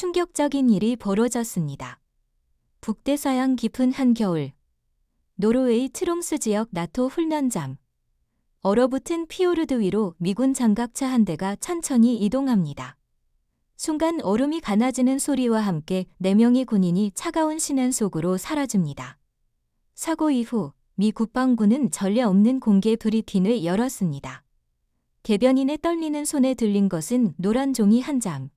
충격적인 일이 벌어졌습니다. 북대서양 깊은 한겨울, 노르웨이 트롬스 지역 나토 훈련장. 얼어붙은 피오르드 위로 미군 장갑차 한 대가 천천히 이동합니다. 순간 얼음이 가나지는 소리와 함께 4명의 군인이 차가운 시낸 속으로 사라집니다. 사고 이후 미 국방부는 전례 없는 공개 브리핑을 열었습니다. 개변인의 떨리는 손에 들린 것은 노란 종이 한 장.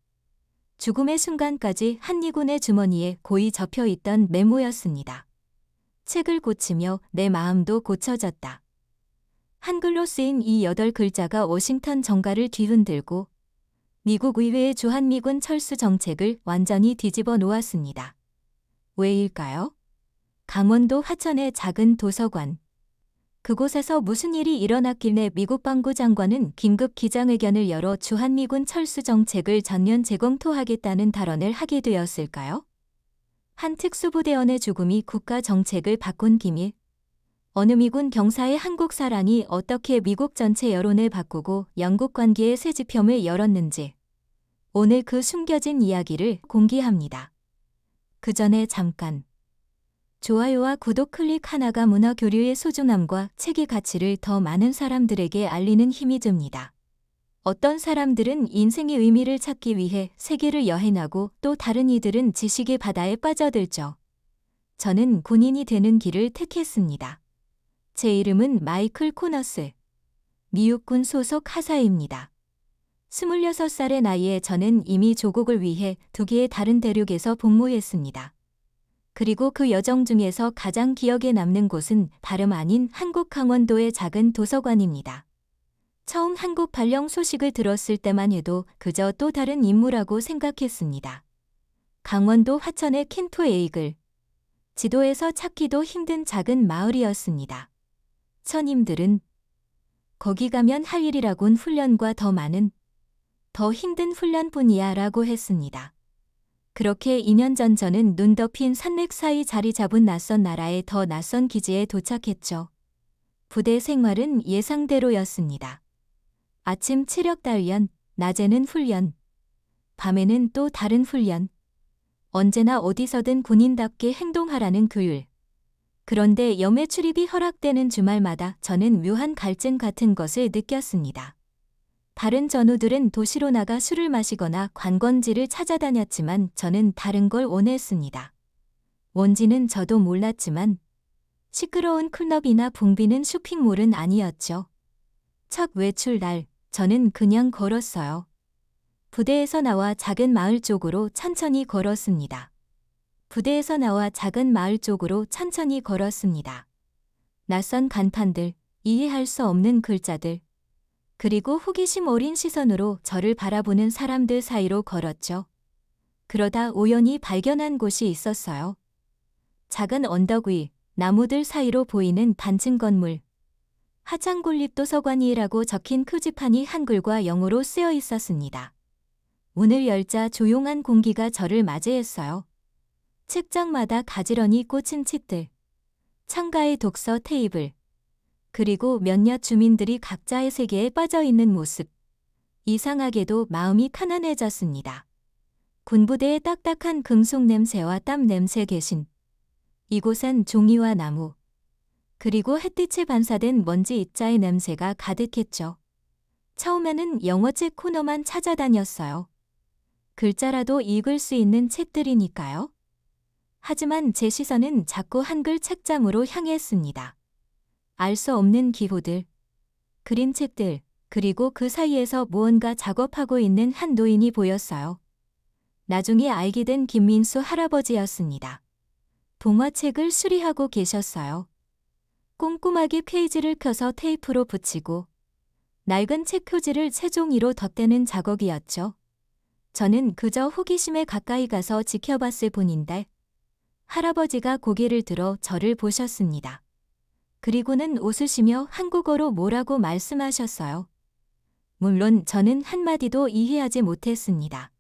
죽음의 순간까지 한미군의 주머니에 고이 접혀있던 메모였습니다. 책을 고치며 내 마음도 고쳐졌다. 한글로 쓰인 이 8글자가 워싱턴 정가를 뒤흔들고 미국 의회의 주한미군 철수 정책을 완전히 뒤집어 놓았습니다. 왜일까요? 강원도 화천의 작은 도서관. 그곳에서 무슨 일이 일어났길래 미국 방구 장관은 긴급 기자회견을 열어 주한미군 철수 정책을 전면 재검토하겠다는 발언을 하게 되었을까요? 한 특수부대원의 죽음이 국가 정책을 바꾼 기밀. 어느 미군 경사의 한국 사랑이 어떻게 미국 전체 여론을 바꾸고 영국 관계의 새 지평을 열었는지 오늘 그 숨겨진 이야기를 공개합니다. 그 전에 잠깐 좋아요와 구독 클릭 하나가 문화 교류의 소중함과 책의 가치를 더 많은 사람들에게 알리는 힘이 듭니다. 어떤 사람들은 인생의 의미를 찾기 위해 세계를 여행하고 또 다른 이들은 지식의 바다에 빠져들죠. 저는 군인이 되는 길을 택했습니다. 제 이름은 마이클 코너스. 미육군 소속 하사입니다. 26살의 나이에 저는 이미 조국을 위해 2개의 다른 대륙에서 복무했습니다. 그리고 그 여정 중에서 가장 기억에 남는 곳은 다름 아닌 한국 강원도의 작은 도서관입니다. 처음 한국 발령 소식을 들었을 때만 해도 그저 또 다른 인물하고 생각했습니다. 강원도 화천의 킨토 에이글. 지도에서 찾기도 힘든 작은 마을이었습니다. 처님들은 거기 가면 할 일이라곤 훈련과 더 많은, 더 힘든 훈련뿐이야 라고 했습니다. 그렇게 2년 전 저는 눈 덮인 산맥 사이 자리 잡은 낯선 나라의 더 낯선 기지에 도착했죠. 부대 생활은 예상대로였습니다. 아침 체력 단련, 낮에는 훈련, 밤에는 또 다른 훈련. 언제나 어디서든 군인답게 행동하라는 규율. 그런데 염해 출입이 허락되는 주말마다 저는 묘한 갈증 같은 것을 느꼈습니다. 다른 전우들은 도시로 나가 술을 마시거나 관광지를 찾아다녔지만 저는 다른 걸 원했습니다. 뭔지는 저도 몰랐지만 시끄러운 클럽이나 붐비는 쇼핑몰은 아니었죠. 첫 외출 날 저는 그냥 걸었어요. 부대에서 나와 작은 마을 쪽으로 천천히 걸었습니다. 부대에서 나와 작은 마을 쪽으로 천천히 걸었습니다. 낯선 간판들, 이해할 수 없는 글자들, 그리고 호기심 어린 시선으로 저를 바라보는 사람들 사이로 걸었죠. 그러다 우연히 발견한 곳이 있었어요. 작은 언덕 위, 나무들 사이로 보이는 단층 건물. 하창군립도서관이라고 적힌 표지판이 한글과 영어로 쓰여 있었습니다. 문을 열자 조용한 공기가 저를 맞이했어요. 책장마다 가지런히 꽂힌 책들, 창가의 독서 테이블, 그리고 몇몇 주민들이 각자의 세계에 빠져있는 모습. 이상하게도 마음이 편안해졌습니다. 군부대의 딱딱한 금속 냄새와 땀 냄새 대신 이곳엔 종이와 나무, 그리고 햇빛에 반사된 먼지 입자의 냄새가 가득했죠. 처음에는 영어책 코너만 찾아다녔어요. 글자라도 읽을 수 있는 책들이니까요. 하지만 제 시선은 자꾸 한글 책장으로 향했습니다. 알 수 없는 기호들, 그림책들, 그리고 그 사이에서 무언가 작업하고 있는 한 노인이 보였어요. 나중에 알게 된 김민수 할아버지였습니다. 동화책을 수리하고 계셨어요. 꼼꼼하게 페이지를 펴서 테이프로 붙이고 낡은 책 표지를 새종이로 덧대는 작업이었죠. 저는 그저 호기심에 가까이 가서 지켜봤을 뿐인데 할아버지가 고개를 들어 저를 보셨습니다. 그리고는 웃으시며 한국어로 뭐라고 말씀하셨어요. 물론 저는 한마디도 이해하지 못했습니다.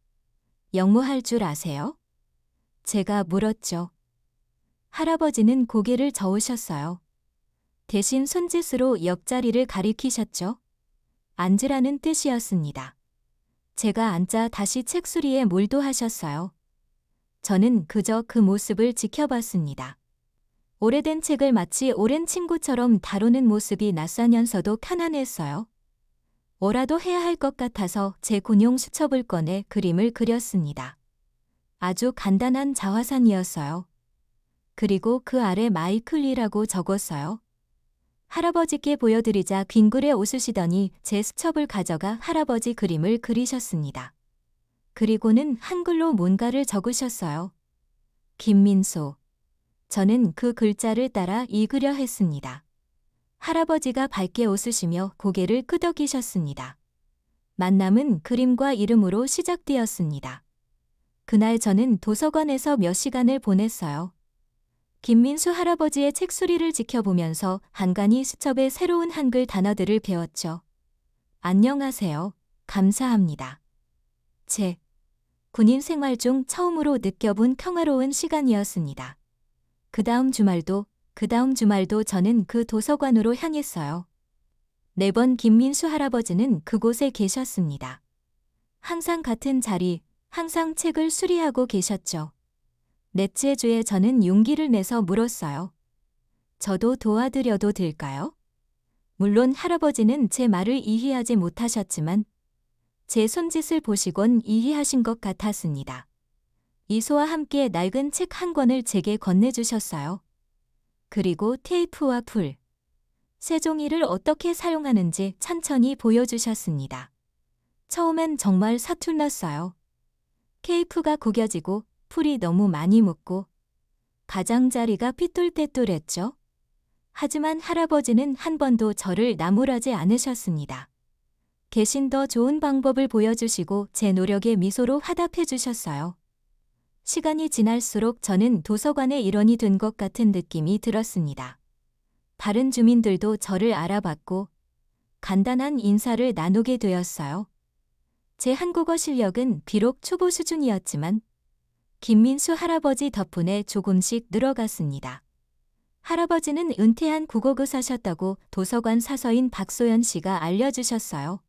영어할 줄 아세요? 제가 물었죠. 할아버지는 고개를 저으셨어요. 대신 손짓으로 옆자리를 가리키셨죠. 앉으라는 뜻이었습니다. 제가 앉자 다시 책 수리에 몰두하셨어요. 저는 그저 그 모습을 지켜봤습니다. 오래된 책을 마치 오랜 친구처럼 다루는 모습이 낯서면서도 편안했어요. 뭐라도 해야 할 것 같아서 제 군용 수첩을 꺼내 그림을 그렸습니다. 아주 간단한 자화상이었어요. 그리고 그 아래 마이클리라고 적었어요. 할아버지께 보여드리자 뒹굴에 웃으시더니 제 수첩을 가져가 할아버지 그림을 그리셨습니다. 그리고는 한글로 뭔가를 적으셨어요. 김민소. 저는 그 글자를 따라 읽으려 했습니다. 할아버지가 밝게 웃으시며 고개를 끄덕이셨습니다. 만남은 그림과 이름으로 시작되었습니다. 그날 저는 도서관에서 몇 시간을 보냈어요. 김민수 할아버지의 책수리를 지켜보면서 간간히 수첩에 새로운 한글 단어들을 배웠죠. 안녕하세요. 감사합니다. 제 군인 생활 중 처음으로 느껴본 평화로운 시간이었습니다. 그 다음 주말도 저는 그 도서관으로 향했어요. 매번 김민수 할아버지는 그곳에 계셨습니다. 항상 같은 자리, 항상 책을 수리하고 계셨죠. 넷째 주에 저는 용기를 내서 물었어요. 저도 도와드려도 될까요? 물론 할아버지는 제 말을 이해하지 못하셨지만 제 손짓을 보시곤 이해하신 것 같았습니다. 이소와 함께 낡은 책 한 권을 제게 건네주셨어요. 그리고 테이프와 풀, 세종이를 어떻게 사용하는지 천천히 보여주셨습니다. 처음엔 정말 서툴렀어요. 케이프가 구겨지고 풀이 너무 많이 묻고 가장자리가 삐뚤빼뚤했죠. 하지만 할아버지는 한 번도 저를 나무라지 않으셨습니다. 대신 더 좋은 방법을 보여주시고 제 노력에 미소로 화답해 주셨어요. 시간이 지날수록 저는 도서관의 일원이 된 것 같은 느낌이 들었습니다. 다른 주민들도 저를 알아봤고 간단한 인사를 나누게 되었어요. 제 한국어 실력은 비록 초보 수준이었지만 김민수 할아버지 덕분에 조금씩 늘어갔습니다. 할아버지는 은퇴한 국어교사셨다고 도서관 사서인 박소연 씨가 알려주셨어요.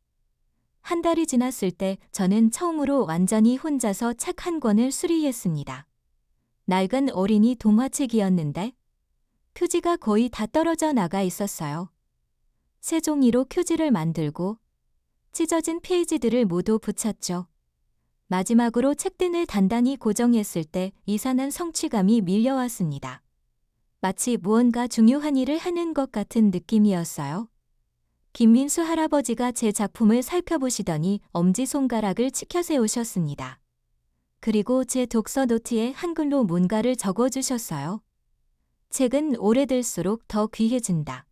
한 달이 지났을 때 저는 처음으로 완전히 혼자서 책 한 권을 수리했습니다. 낡은 어린이 동화책이었는데 표지가 거의 다 떨어져 나가 있었어요. 새종이로 표지를 만들고 찢어진 페이지들을 모두 붙였죠. 마지막으로 책등을 단단히 고정했을 때 이상한 성취감이 밀려왔습니다. 마치 무언가 중요한 일을 하는 것 같은 느낌이었어요. 김민수 할아버지가 제 작품을 살펴보시더니 엄지손가락을 치켜세우셨습니다. 그리고 제 독서 노트에 한글로 뭔가를 적어주셨어요. 책은 오래될수록 더 귀해진다.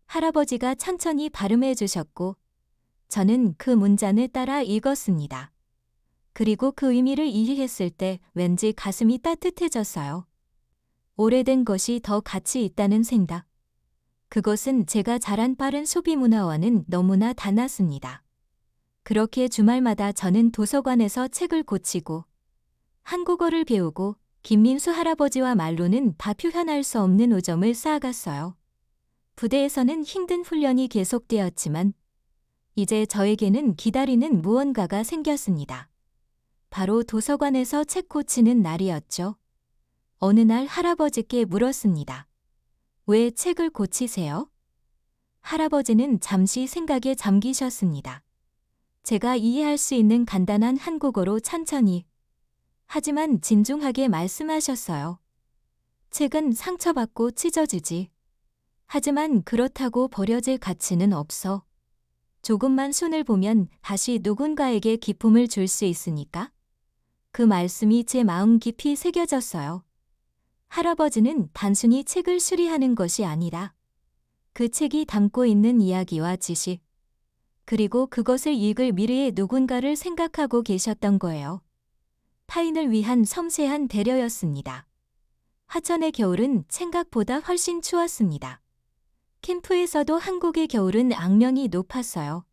할아버지가 천천히 발음해 주셨고 저는 그 문장을 따라 읽었습니다. 그리고 그 의미를 이해했을 때 왠지 가슴이 따뜻해졌어요. 오래된 것이 더 가치 있다는 생각. 그것은 제가 자란 빠른 소비 문화와는 너무나 닮았습니다. 그렇게 주말마다 저는 도서관에서 책을 고치고 한국어를 배우고 김민수 할아버지와 말로는 다 표현할 수 없는 우정을 쌓아갔어요. 부대에서는 힘든 훈련이 계속되었지만 이제 저에게는 기다리는 무언가가 생겼습니다. 바로 도서관에서 책 고치는 날이었죠. 어느 날 할아버지께 물었습니다. 왜 책을 고치세요? 할아버지는 잠시 생각에 잠기셨습니다. 제가 이해할 수 있는 간단한 한국어로 천천히 하지만 진중하게 말씀하셨어요. 책은 상처받고 찢어지지. 하지만 그렇다고 버려질 가치는 없어. 조금만 손을 보면 다시 누군가에게 기쁨을 줄 수 있으니까. 그 말씀이 제 마음 깊이 새겨졌어요. 할아버지는 단순히 책을 수리하는 것이 아니라 그 책이 담고 있는 이야기와 지식, 그리고 그것을 읽을 미래의 누군가를 생각하고 계셨던 거예요. 타인을 위한 섬세한 배려였습니다. 하천의 겨울은 생각보다 훨씬 추웠습니다. 캠프에서도 한국의 겨울은 악명이 높았어요.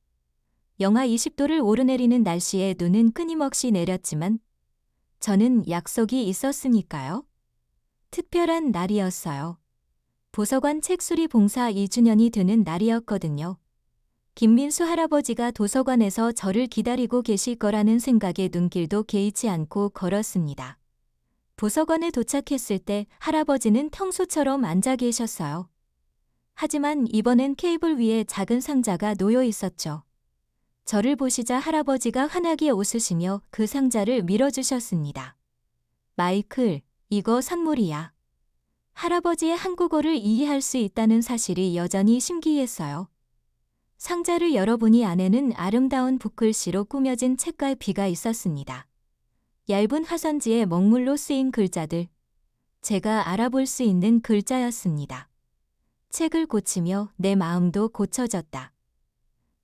영하 20도를 오르내리는 날씨에 눈은 끊임없이 내렸지만 저는 약속이 있었으니까요. 특별한 날이었어요. 도서관 책수리 봉사 2주년이 되는 날이었거든요. 김민수 할아버지가 도서관에서 저를 기다리고 계실 거라는 생각에 눈길도 개의치 않고 걸었습니다. 도서관에 도착했을 때 할아버지는 평소처럼 앉아 계셨어요. 하지만 이번엔 케이블 위에 작은 상자가 놓여 있었죠. 저를 보시자 할아버지가 환하게 웃으시며 그 상자를 밀어주셨습니다. 마이클, 이거 선물이야. 할아버지의 한국어를 이해할 수 있다는 사실이 여전히 신기했어요. 상자를 열어보니 안에는 아름다운 붓글씨로 꾸며진 책갈피가 있었습니다. 얇은 화선지에 먹물로 쓰인 글자들. 제가 알아볼 수 있는 글자였습니다. 책을 고치며 내 마음도 고쳐졌다.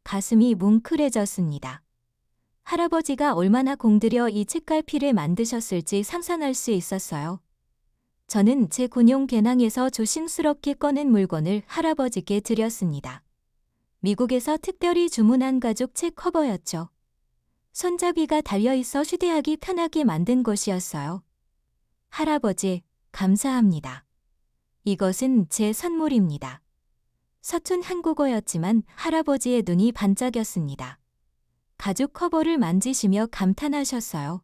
가슴이 뭉클해졌습니다. 할아버지가 얼마나 공들여 이 책갈피를 만드셨을지 상상할 수 있었어요. 저는 제 군용 개낭에서 조심스럽게 꺼낸 물건을 할아버지께 드렸습니다. 미국에서 특별히 주문한 가죽 책 커버였죠. 손잡이가 달려있어 휴대하기 편하게 만든 것이었어요. 할아버지, 감사합니다. 이것은 제 선물입니다. 서툰 한국어였지만 할아버지의 눈이 반짝였습니다. 가죽 커버를 만지시며 감탄하셨어요.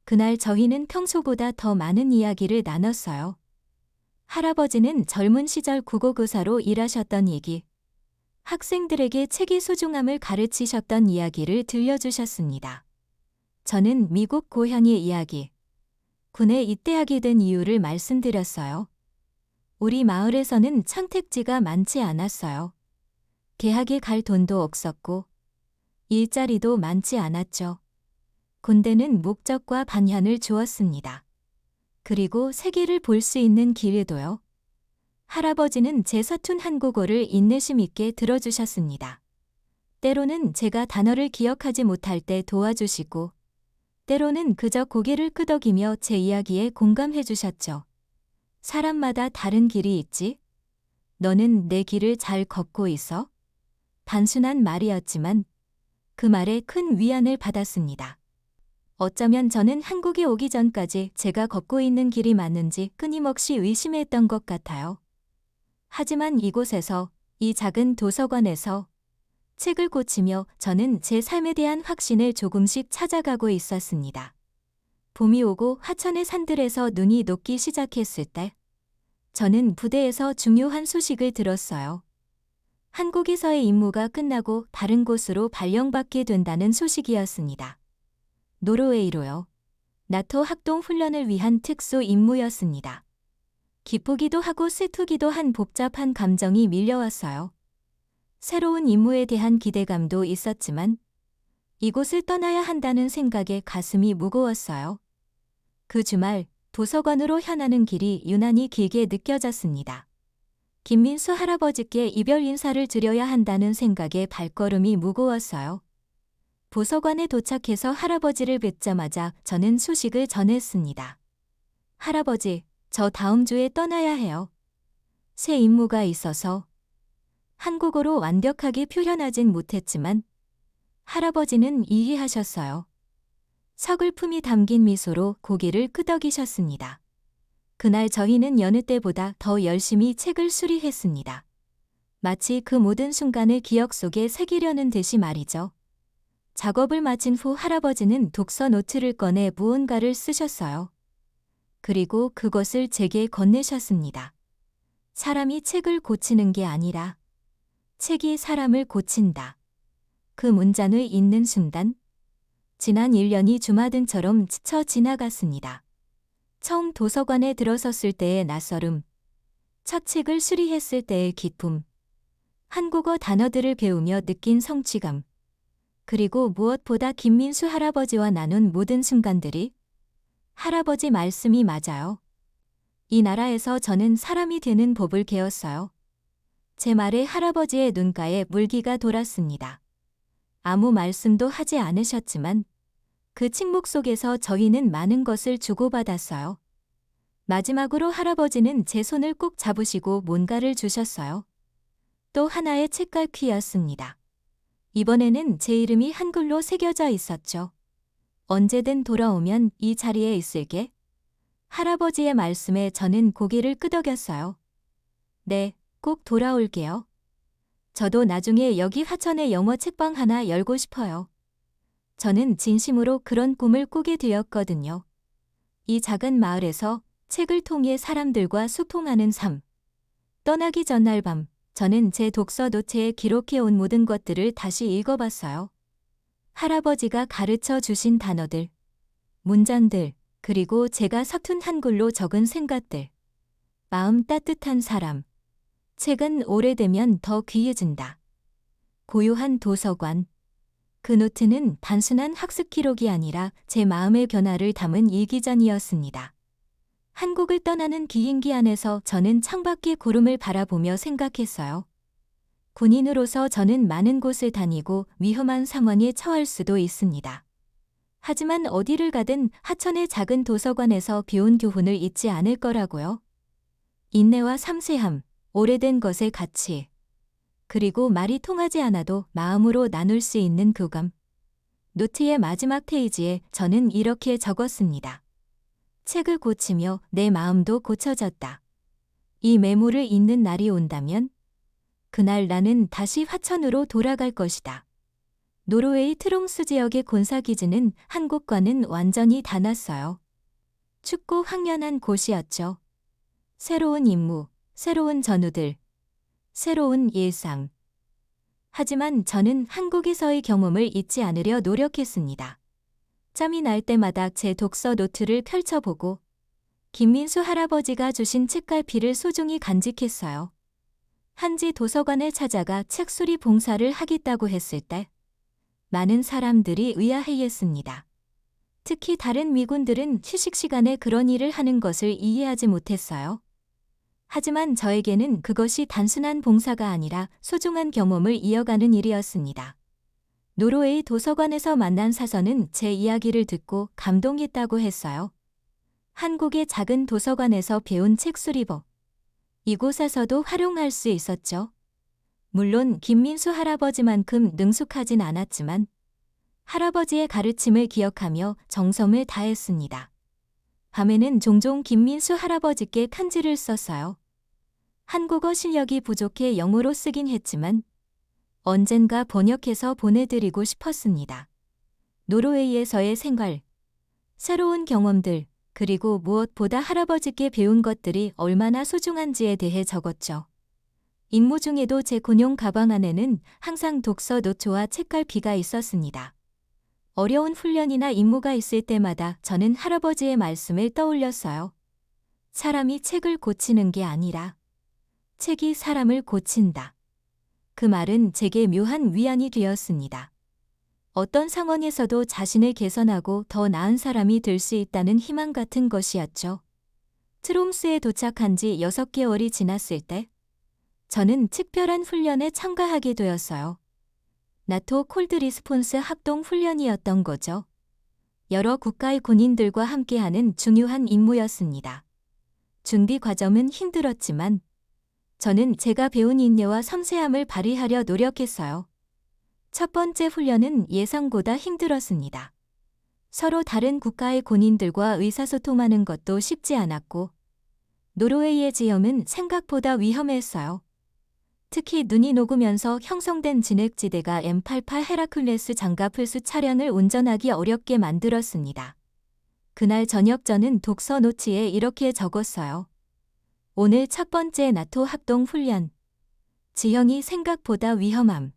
그날 저희는 평소보다 더 많은 이야기를 나눴어요. 할아버지는 젊은 시절 국어교사로 일하셨던 얘기, 학생들에게 책의 소중함을 가르치셨던 이야기를 들려주셨습니다. 저는 미국 고향의 이야기, 군에 입대하게 된 이유를 말씀드렸어요. 우리 마을에서는 청택지가 많지 않았어요. 개학에 갈 돈도 없었고 일자리도 많지 않았죠. 군대는 목적과 반향을 주었습니다. 그리고 세계를 볼 수 있는 기회도요. 할아버지는 제 서툰 한국어를 인내심 있게 들어주셨습니다. 때로는 제가 단어를 기억하지 못할 때 도와주시고, 때로는 그저 고개를 끄덕이며 제 이야기에 공감해 주셨죠. 사람마다 다른 길이 있지? 너는 내 길을 잘 걷고 있어? 단순한 말이었지만 그 말에 큰 위안을 받았습니다. 어쩌면 저는 한국에 오기 전까지 제가 걷고 있는 길이 맞는지 끊임없이 의심했던 것 같아요. 하지만 이곳에서, 이 작은 도서관에서 책을 고치며 저는 제 삶에 대한 확신을 조금씩 찾아가고 있었습니다. 봄이 오고 하천의 산들에서 눈이 녹기 시작했을 때 저는 부대에서 중요한 소식을 들었어요. 한국에서의 임무가 끝나고 다른 곳으로 발령받게 된다는 소식이었습니다. 노르웨이로요. 나토 합동 훈련을 위한 특수 임무였습니다. 기쁘기도 하고 슬프기도 한 복잡한 감정이 밀려왔어요. 새로운 임무에 대한 기대감도 있었지만 이곳을 떠나야 한다는 생각에 가슴이 무거웠어요. 그 주말 도서관으로 향하는 길이 유난히 길게 느껴졌습니다. 김민수 할아버지께 이별 인사를 드려야 한다는 생각에 발걸음이 무거웠어요. 도서관에 도착해서 할아버지를 뵙자마자 저는 소식을 전했습니다. 할아버지, 저 다음 주에 떠나야 해요. 새 임무가 있어서. 한국어로 완벽하게 표현하진 못했지만 할아버지는 이해하셨어요. 서글픔이 담긴 미소로 고개를 끄덕이셨습니다. 그날 저희는 여느 때보다 더 열심히 책을 수리했습니다. 마치 그 모든 순간을 기억 속에 새기려는 듯이 말이죠. 작업을 마친 후 할아버지는 독서 노트를 꺼내 무언가를 쓰셨어요. 그리고 그것을 제게 건네셨습니다. 사람이 책을 고치는 게 아니라 책이 사람을 고친다. 그 문장을 읽는 순간 지난 1년이 주마등처럼 스쳐 지나갔습니다. 처음 도서관에 들어섰을 때의 낯설음, 첫 책을 수리했을 때의 기쁨, 한국어 단어들을 배우며 느낀 성취감, 그리고 무엇보다 김민수 할아버지와 나눈 모든 순간들이 할아버지 말씀이 맞아요. 이 나라에서 저는 사람이 되는 법을 배웠어요. 제 말에 할아버지의 눈가에 물기가 돌았습니다. 아무 말씀도 하지 않으셨지만 그 침묵 속에서 저희는 많은 것을 주고받았어요. 마지막으로 할아버지는 제 손을 꼭 잡으시고 뭔가를 주셨어요. 또 하나의 책갈피였습니다. 이번에는 제 이름이 한글로 새겨져 있었죠. 언제든 돌아오면 이 자리에 있을게. 할아버지의 말씀에 저는 고개를 끄덕였어요. 네, 꼭 돌아올게요. 저도 나중에 여기 화천에 영어 책방 하나 열고 싶어요. 저는 진심으로 그런 꿈을 꾸게 되었거든요. 이 작은 마을에서 책을 통해 사람들과 소통하는 삶. 떠나기 전날 밤, 저는 제 독서 노트에 기록해온 모든 것들을 다시 읽어봤어요. 할아버지가 가르쳐 주신 단어들, 문장들, 그리고 제가 서툰 한글로 적은 생각들. 마음 따뜻한 사람. 책은 오래되면 더 귀해진다. 고요한 도서관. 그 노트는 단순한 학습 기록이 아니라 제 마음의 변화를 담은 일기장이었습니다. 한국을 떠나는 비행기 안에서 저는 창밖의 구름을 바라보며 생각했어요. 군인으로서 저는 많은 곳을 다니고 위험한 상황에 처할 수도 있습니다. 하지만 어디를 가든 하천의 작은 도서관에서 배운 교훈을 잊지 않을 거라고요. 인내와 섬세함, 오래된 것의 가치, 그리고 말이 통하지 않아도 마음으로 나눌 수 있는 교감. 노트의 마지막 페이지에 저는 이렇게 적었습니다. 책을 고치며 내 마음도 고쳐졌다. 이 메모를 읽는 날이 온다면 그날 나는 다시 화천으로 돌아갈 것이다. 노르웨이 트롱스 지역의 곤사기지는 한국과는 완전히 달랐어요. 춥고 황량한 곳이었죠. 새로운 임무, 새로운 전우들, 새로운 일상. 하지만 저는 한국에서의 경험을 잊지 않으려 노력했습니다. 짬이 날 때마다 제 독서 노트를 펼쳐보고 김민수 할아버지가 주신 책갈피를 소중히 간직했어요. 한지 도서관을 찾아가 책수리 봉사를 하겠다고 했을 때 많은 사람들이 의아해했습니다. 특히 다른 미군들은 휴식 시간에 그런 일을 하는 것을 이해하지 못했어요. 하지만 저에게는 그것이 단순한 봉사가 아니라 소중한 경험을 이어가는 일이었습니다. 노르웨이 도서관에서 만난 사서는 제 이야기를 듣고 감동했다고 했어요. 한국의 작은 도서관에서 배운 책수리법. 이곳에서도 활용할 수 있었죠. 물론 김민수 할아버지만큼 능숙하진 않았지만 할아버지의 가르침을 기억하며 정성을 다했습니다. 밤에는 종종 김민수 할아버지께 편지를 썼어요. 한국어 실력이 부족해 영어로 쓰긴 했지만 언젠가 번역해서 보내드리고 싶었습니다. 노르웨이에서의 생활, 새로운 경험들, 그리고 무엇보다 할아버지께 배운 것들이 얼마나 소중한지에 대해 적었죠. 임무 중에도 제 군용 가방 안에는 항상 독서 노트와 책갈피가 있었습니다. 어려운 훈련이나 임무가 있을 때마다 저는 할아버지의 말씀을 떠올렸어요. 사람이 책을 고치는 게 아니라 책이 사람을 고친다. 그 말은 제게 묘한 위안이 되었습니다. 어떤 상황에서도 자신을 개선하고 더 나은 사람이 될 수 있다는 희망 같은 것이었죠. 트롬스에 도착한 지 6개월이 지났을 때 저는 특별한 훈련에 참가하게 되었어요. 나토 콜드 리스폰스 합동 훈련이었던 거죠. 여러 국가의 군인들과 함께하는 중요한 임무였습니다. 준비 과정은 힘들었지만 저는 제가 배운 인내와 섬세함을 발휘하려 노력했어요. 첫 번째 훈련은 예상보다 힘들었습니다. 서로 다른 국가의 군인들과 의사소통하는 것도 쉽지 않았고 노르웨이의 지형은 생각보다 위험했어요. 특히 눈이 녹으면서 형성된 진흙지대가 M88 헤라클레스 장갑 흡수 차량을 운전하기 어렵게 만들었습니다. 그날 저녁 저는 독서 노트에 이렇게 적었어요. 오늘 첫 번째 나토 합동 훈련. 지형이 생각보다 위험함.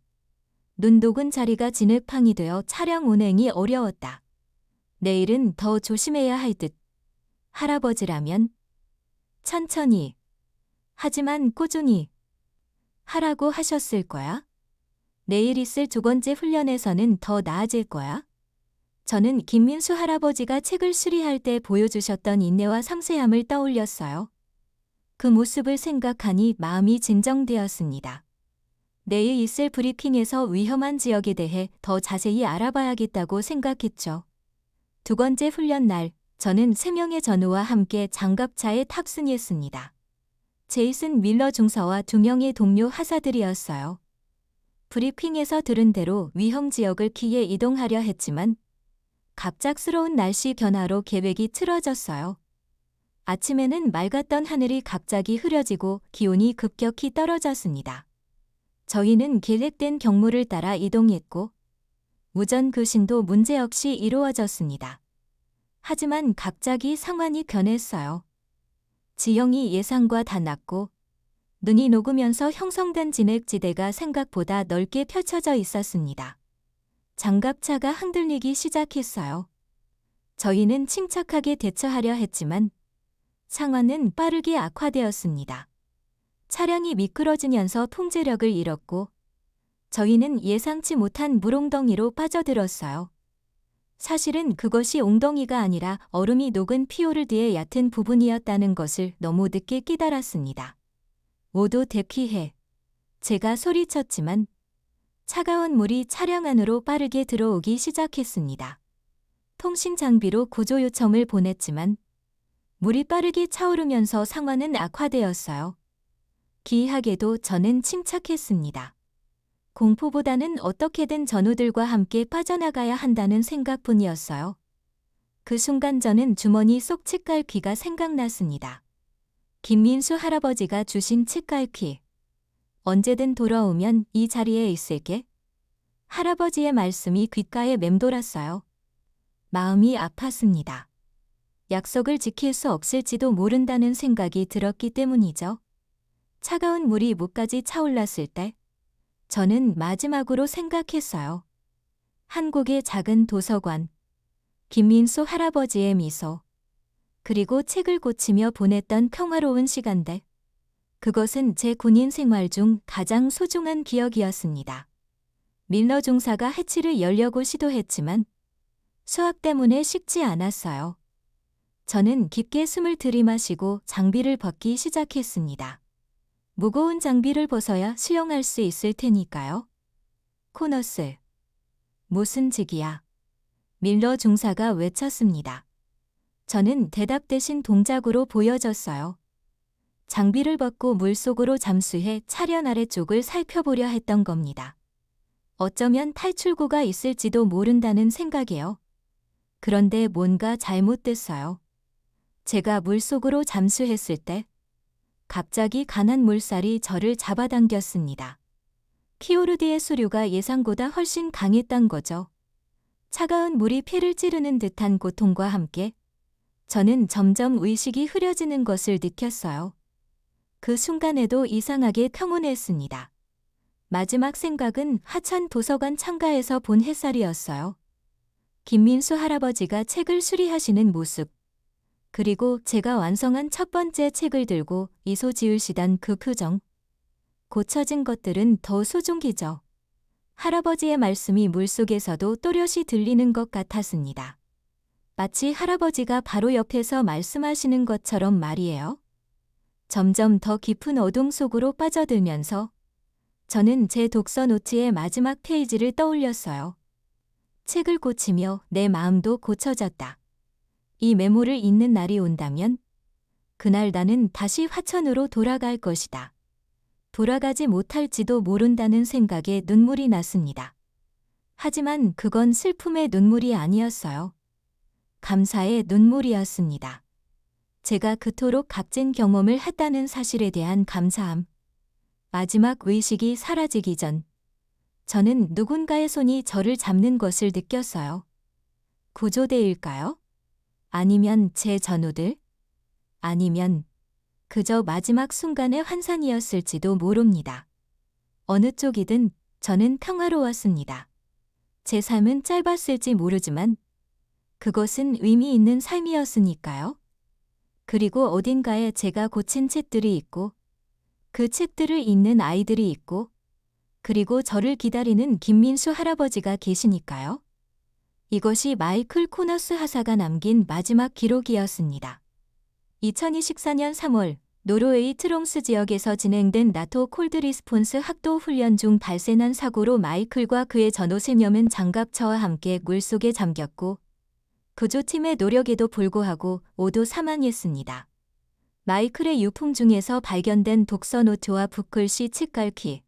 눈 녹은 자리가 진흙탕이 되어 차량 운행이 어려웠다. 내일은 더 조심해야 할 듯. 할아버지라면 천천히, 하지만 꾸준히 하라고 하셨을 거야. 내일 있을 두 번째 훈련에서는 더 나아질 거야. 저는 김민수 할아버지가 책을 수리할 때 보여주셨던 인내와 섬세함을 떠올렸어요. 그 모습을 생각하니 마음이 진정되었습니다. 내일 있을 브리핑에서 위험한 지역에 대해 더 자세히 알아봐야겠다고 생각했죠. 두 번째 훈련 날, 저는 3명의 전우와 함께 장갑차에 탑승했습니다. 제이슨 밀러 중사와 2명의 동료 하사들이었어요. 브리핑에서 들은 대로 위험 지역을 피해 이동하려 했지만 갑작스러운 날씨 변화로 계획이 틀어졌어요. 아침에는 맑았던 하늘이 갑자기 흐려지고 기온이 급격히 떨어졌습니다. 저희는 계획된 경로를 따라 이동했고 우전 교신도 문제없이 이루어졌습니다. 하지만 갑자기 상황이 변했어요. 지형이 예상과 달랐고 눈이 녹으면서 형성된 진흙지대가 생각보다 넓게 펼쳐져 있었습니다. 장갑차가 흔들리기 시작했어요. 저희는 침착하게 대처하려 했지만 상황은 빠르게 악화되었습니다. 차량이 미끄러지면서 통제력을 잃었고 저희는 예상치 못한 물웅덩이로 빠져들었어요. 사실은 그것이 웅덩이가 아니라 얼음이 녹은 피오르드의 얕은 부분이었다는 것을 너무 늦게 깨달았습니다. 모두 대피해. 제가 소리쳤지만 차가운 물이 차량 안으로 빠르게 들어오기 시작했습니다. 통신 장비로 구조 요청을 보냈지만 물이 빠르게 차오르면서 상황은 악화되었어요. 기이하게도 저는 침착했습니다. 공포보다는 어떻게든 전우들과 함께 빠져나가야 한다는 생각뿐이었어요. 그 순간 저는 주머니 속 책갈퀴가 생각났습니다. 김민수 할아버지가 주신 책갈퀴. 언제든 돌아오면 이 자리에 있을게. 할아버지의 말씀이 귓가에 맴돌았어요. 마음이 아팠습니다. 약속을 지킬 수 없을지도 모른다는 생각이 들었기 때문이죠. 차가운 물이 목까지 차올랐을 때 저는 마지막으로 생각했어요. 한국의 작은 도서관, 김민수 할아버지의 미소, 그리고 책을 고치며 보냈던 평화로운 시간들. 그것은 제 군인 생활 중 가장 소중한 기억이었습니다. 밀러 중사가 해치를 열려고 시도했지만 수학 때문에 쉽지 않았어요. 저는 깊게 숨을 들이마시고 장비를 벗기 시작했습니다. 무거운 장비를 벗어야 수영할 수 있을 테니까요. 코너스. 무슨 직이야? 밀러 중사가 외쳤습니다. 저는 대답 대신 동작으로 보여줬어요. 장비를 벗고 물속으로 잠수해 차량 아래쪽을 살펴보려 했던 겁니다. 어쩌면 탈출구가 있을지도 모른다는 생각이요. 그런데 뭔가 잘못됐어요. 제가 물속으로 잠수했을 때 갑자기 강한 물살이 저를 잡아당겼습니다. 피오르드의 수류가 예상보다 훨씬 강했던 거죠. 차가운 물이 피를 찌르는 듯한 고통과 함께 저는 점점 의식이 흐려지는 것을 느꼈어요. 그 순간에도 이상하게 평온했습니다. 마지막 생각은 하천 도서관 창가에서 본 햇살이었어요. 김민수 할아버지가 책을 수리하시는 모습. 그리고 제가 완성한 첫 번째 책을 들고 미소 지으시던 그 표정. 고쳐진 것들은 더 소중기죠. 할아버지의 말씀이 물속에서도 또렷이 들리는 것 같았습니다. 마치 할아버지가 바로 옆에서 말씀하시는 것처럼 말이에요. 점점 더 깊은 어둠 속으로 빠져들면서 저는 제 독서 노트의 마지막 페이지를 떠올렸어요. 책을 고치며 내 마음도 고쳐졌다. 이 메모를 읽는 날이 온다면 그날 나는 다시 화천으로 돌아갈 것이다. 돌아가지 못할지도 모른다는 생각에 눈물이 났습니다. 하지만 그건 슬픔의 눈물이 아니었어요. 감사의 눈물이었습니다. 제가 그토록 값진 경험을 했다는 사실에 대한 감사함. 마지막 의식이 사라지기 전 저는 누군가의 손이 저를 잡는 것을 느꼈어요. 구조대일까요? 아니면 제 전우들? 아니면 그저 마지막 순간의 환상이었을지도 모릅니다. 어느 쪽이든 저는 평화로웠습니다. 제 삶은 짧았을지 모르지만 그것은 의미 있는 삶이었으니까요. 그리고 어딘가에 제가 고친 책들이 있고 그 책들을 읽는 아이들이 있고 그리고 저를 기다리는 김민수 할아버지가 계시니까요. 이것이 마이클 코너스 하사가 남긴 마지막 기록이었습니다. 2024년 3월 노르웨이 트롱스 지역에서 진행된 나토 콜드 리스폰스 학도 훈련 중 발생한 사고로 마이클과 그의 전우 3명은 장갑차와 함께 물속에 잠겼고 구조팀의 노력에도 불구하고 모두 사망했습니다. 마이클의 유품 중에서 발견된 독서 노트와 붓글씨 책갈퀴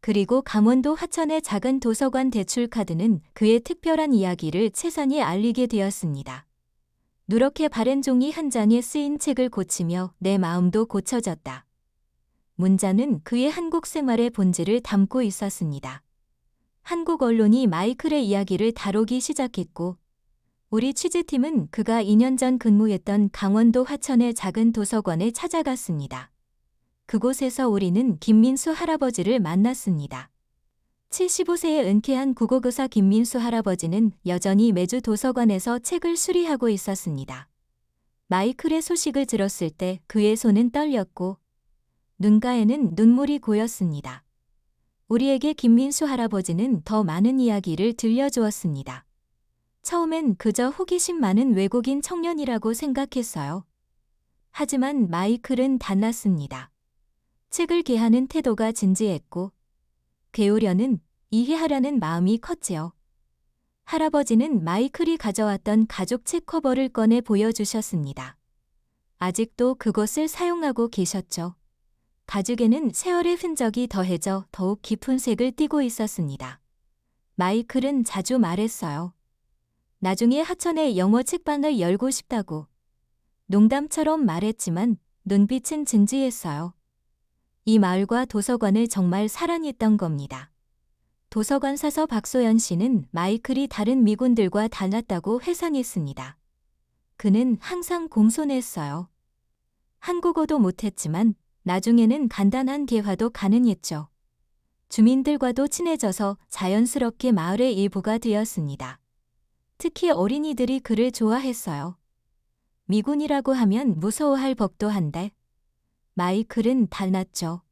그리고 강원도 하천의 작은 도서관 대출 카드는 그의 특별한 이야기를 세상에 알리게 되었습니다. 누렇게 바랜 종이 한 장에 쓰인 책을 고치며 내 마음도 고쳐졌다. 문자는 그의 한국 생활의 본질을 담고 있었습니다. 한국 언론이 마이클의 이야기를 다루기 시작했고 우리 취재팀은 그가 2년 전 근무했던 강원도 화천의 작은 도서관에 찾아갔습니다. 그곳에서 우리는 김민수 할아버지를 만났습니다. 75세의 은퇴한 국어교사 김민수 할아버지는 여전히 매주 도서관에서 책을 수리하고 있었습니다. 마이클의 소식을 들었을 때 그의 손은 떨렸고 눈가에는 눈물이 고였습니다. 우리에게 김민수 할아버지는 더 많은 이야기를 들려주었습니다. 처음엔 그저 호기심 많은 외국인 청년이라고 생각했어요. 하지만 마이클은 달랐습니다. 책을 개하는 태도가 진지했고 배우려는, 이해하려는 마음이 컸지요. 할아버지는 마이클이 가져왔던 가죽 책 커버를 꺼내 보여주셨습니다. 아직도 그것을 사용하고 계셨죠. 가죽에는 세월의 흔적이 더해져 더욱 깊은 색을 띠고 있었습니다. 마이클은 자주 말했어요. 나중에 하천의 영어 책방을 열고 싶다고. 농담처럼 말했지만 눈빛은 진지했어요. 이 마을과 도서관을 정말 사랑했던 겁니다. 도서관 사서 박소연 씨는 마이클이 다른 미군들과 달랐다고 회상했습니다. 그는 항상 공손했어요. 한국어도 못했지만 나중에는 간단한 대화도 가능했죠. 주민들과도 친해져서 자연스럽게 마을의 일부가 되었습니다. 특히 어린이들이 그를 좋아했어요. 미군이라고 하면 무서워할 법도 한데 마이클은 달랐죠.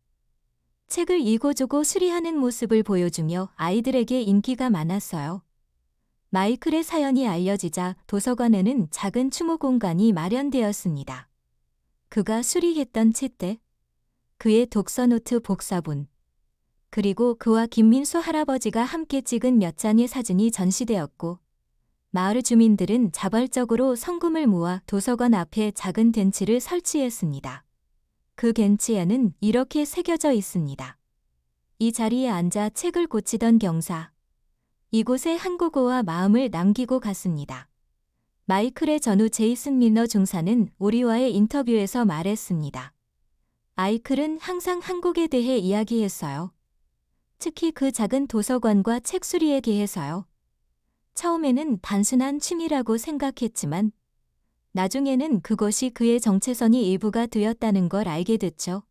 책을 읽어주고 수리하는 모습을 보여주며 아이들에게 인기가 많았어요. 마이클의 사연이 알려지자 도서관에는 작은 추모 공간이 마련되었습니다. 그가 수리했던 책들, 그의 독서노트 복사본, 그리고 그와 김민수 할아버지가 함께 찍은 몇 장의 사진이 전시되었고 마을 주민들은 자발적으로 성금을 모아 도서관 앞에 작은 벤치를 설치했습니다. 그 벤치에는 이렇게 새겨져 있습니다. 이 자리에 앉아 책을 고치던 경사. 이곳에 한국어와 마음을 남기고 갔습니다. 마이클의 전우 제이슨 밀러 중사는 우리와의 인터뷰에서 말했습니다. 마이클은 항상 한국에 대해 이야기했어요. 특히 그 작은 도서관과 책 수리에 대해서요. 처음에는 단순한 취미라고 생각했지만 나중에는 그것이 그의 정체성이 일부가 되었다는 걸 알게 됐죠.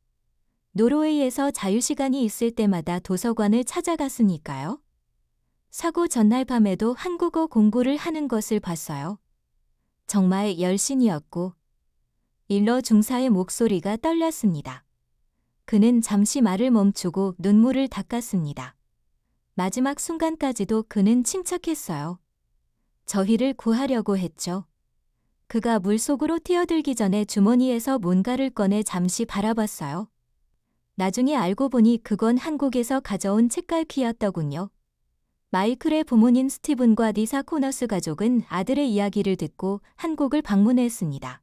노르웨이에서 자유시간이 있을 때마다 도서관을 찾아갔으니까요. 사고 전날 밤에도 한국어 공부를 하는 것을 봤어요. 정말 열심이었고 밀러 중사의 목소리가 떨렸습니다. 그는 잠시 말을 멈추고 눈물을 닦았습니다. 마지막 순간까지도 그는 침착했어요. 저희를 구하려고 했죠. 그가 물속으로 뛰어들기 전에 주머니에서 뭔가를 꺼내 잠시 바라봤어요. 나중에 알고 보니 그건 한국에서 가져온 책갈피였더군요. 마이클의 부모님 스티븐과 리사 코너스 가족은 아들의 이야기를 듣고 한국을 방문했습니다.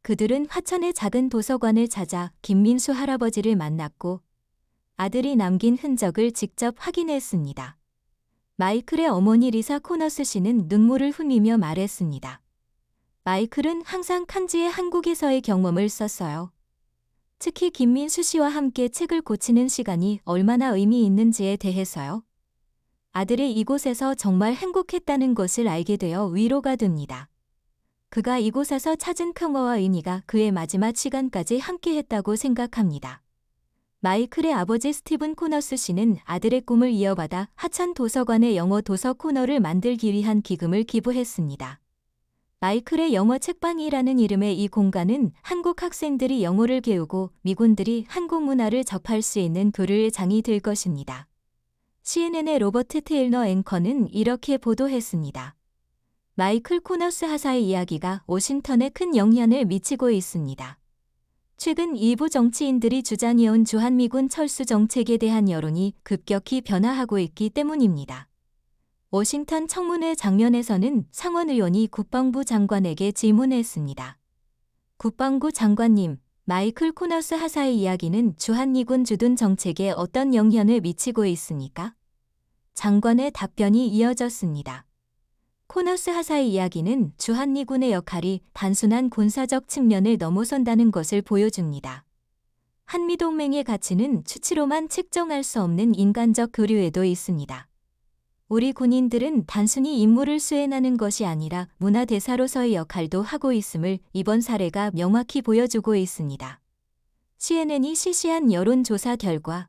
그들은 화천의 작은 도서관을 찾아 김민수 할아버지를 만났고 아들이 남긴 흔적을 직접 확인했습니다. 마이클의 어머니 리사 코너스 씨는 눈물을 흘리며 말했습니다. 마이클은 항상 칸지의 한국에서의 경험을 썼어요. 특히 김민수 씨와 함께 책을 고치는 시간이 얼마나 의미 있는지에 대해서요. 아들이 이곳에서 정말 행복했다는 것을 알게 되어 위로가 됩니다. 그가 이곳에서 찾은 평화와 의미가 그의 마지막 시간까지 함께했다고 생각합니다. 마이클의 아버지 스티븐 코너스 씨는 아들의 꿈을 이어받아 하천 도서관의 영어 도서 코너를 만들기 위한 기금을 기부했습니다. 마이클의 영어 책방이라는 이름의 이 공간은 한국 학생들이 영어를 배우고 미군들이 한국 문화를 접할 수 있는 교류의 장이 될 것입니다. CNN의 로버트 테일러 앵커는 이렇게 보도했습니다. 마이클 코너스 하사의 이야기가 워싱턴에 큰 영향을 미치고 있습니다. 최근 일부 정치인들이 주장해온 주한미군 철수 정책에 대한 여론이 급격히 변화하고 있기 때문입니다. 워싱턴 청문회 장면에서는 상원 의원이 국방부 장관에게 질문했습니다. 국방부 장관님, 마이클 코너스 하사의 이야기는 주한미군 주둔 정책에 어떤 영향을 미치고 있습니까? 장관의 답변이 이어졌습니다. 코너스 하사의 이야기는 주한미군의 역할이 단순한 군사적 측면을 넘어선다는 것을 보여줍니다. 한미동맹의 가치는 수치로만 측정할 수 없는 인간적 교류에도 있습니다. 우리 군인들은 단순히 임무를 수행하는 것이 아니라 문화대사로서의 역할도 하고 있음을 이번 사례가 명확히 보여주고 있습니다. CNN이 실시한 여론조사 결과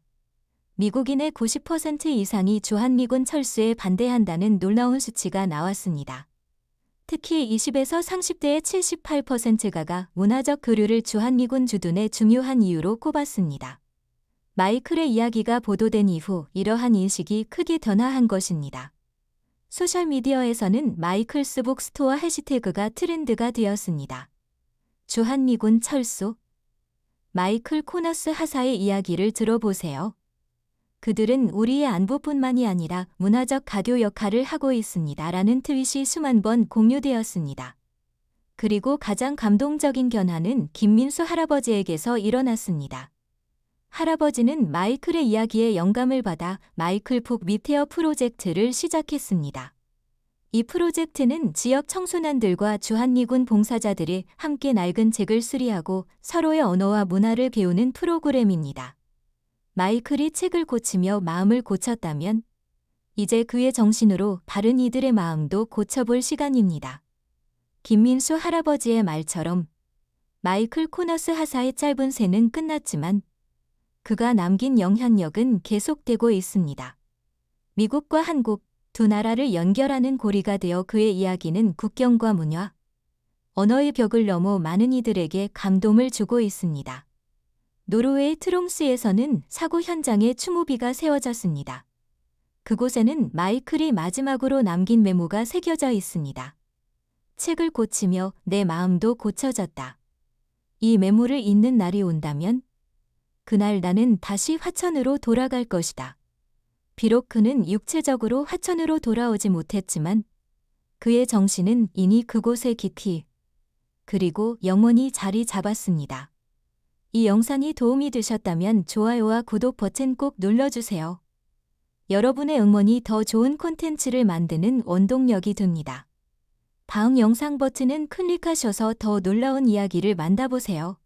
미국인의 90% 이상이 주한미군 철수에 반대한다는 놀라운 수치가 나왔습니다. 특히 20에서 30대의 78%가 문화적 교류를 주한미군 주둔의 중요한 이유로 꼽았습니다. 마이클의 이야기가 보도된 이후 이러한 인식이 크게 변화한 것입니다. 소셜미디어에서는 마이클스 북스토어 해시태그가 트렌드가 되었습니다. 주한미군 철수? 마이클 코너스 하사의 이야기를 들어보세요. 그들은 우리의 안보뿐만이 아니라 문화적 가교 역할을 하고 있습니다. 라는 트윗이 수만 번 공유되었습니다. 그리고 가장 감동적인 변화는 김민수 할아버지에게서 일어났습니다. 할아버지는 마이클의 이야기에 영감을 받아 마이클 북 미테어 프로젝트를 시작했습니다. 이 프로젝트는 지역 청소년들과 주한미군 봉사자들이 함께 낡은 책을 수리하고 서로의 언어와 문화를 배우는 프로그램입니다. 마이클이 책을 고치며 마음을 고쳤다면 이제 그의 정신으로 다른 이들의 마음도 고쳐볼 시간입니다. 김민수 할아버지의 말처럼 마이클 코너스 하사의 짧은 생은 끝났지만 그가 남긴 영향력은 계속되고 있습니다. 미국과 한국 두 나라를 연결하는 고리가 되어 그의 이야기는 국경과 문화, 언어의 벽을 넘어 많은 이들에게 감동을 주고 있습니다. 노르웨이 트롱스에서는 사고 현장에 추모비가 세워졌습니다. 그곳에는 마이클이 마지막으로 남긴 메모가 새겨져 있습니다. 책을 고치며 내 마음도 고쳐졌다. 이 메모를 읽는 날이 온다면 그날 나는 다시 화천으로 돌아갈 것이다. 비록 그는 육체적으로 화천으로 돌아오지 못했지만 그의 정신은 이미 그곳에 깊이 그리고 영원히 자리 잡았습니다. 이 영상이 도움이 되셨다면 좋아요와 구독 버튼 꼭 눌러주세요. 여러분의 응원이 더 좋은 콘텐츠를 만드는 원동력이 됩니다. 다음 영상 버튼은 클릭하셔서 더 놀라운 이야기를 만나보세요.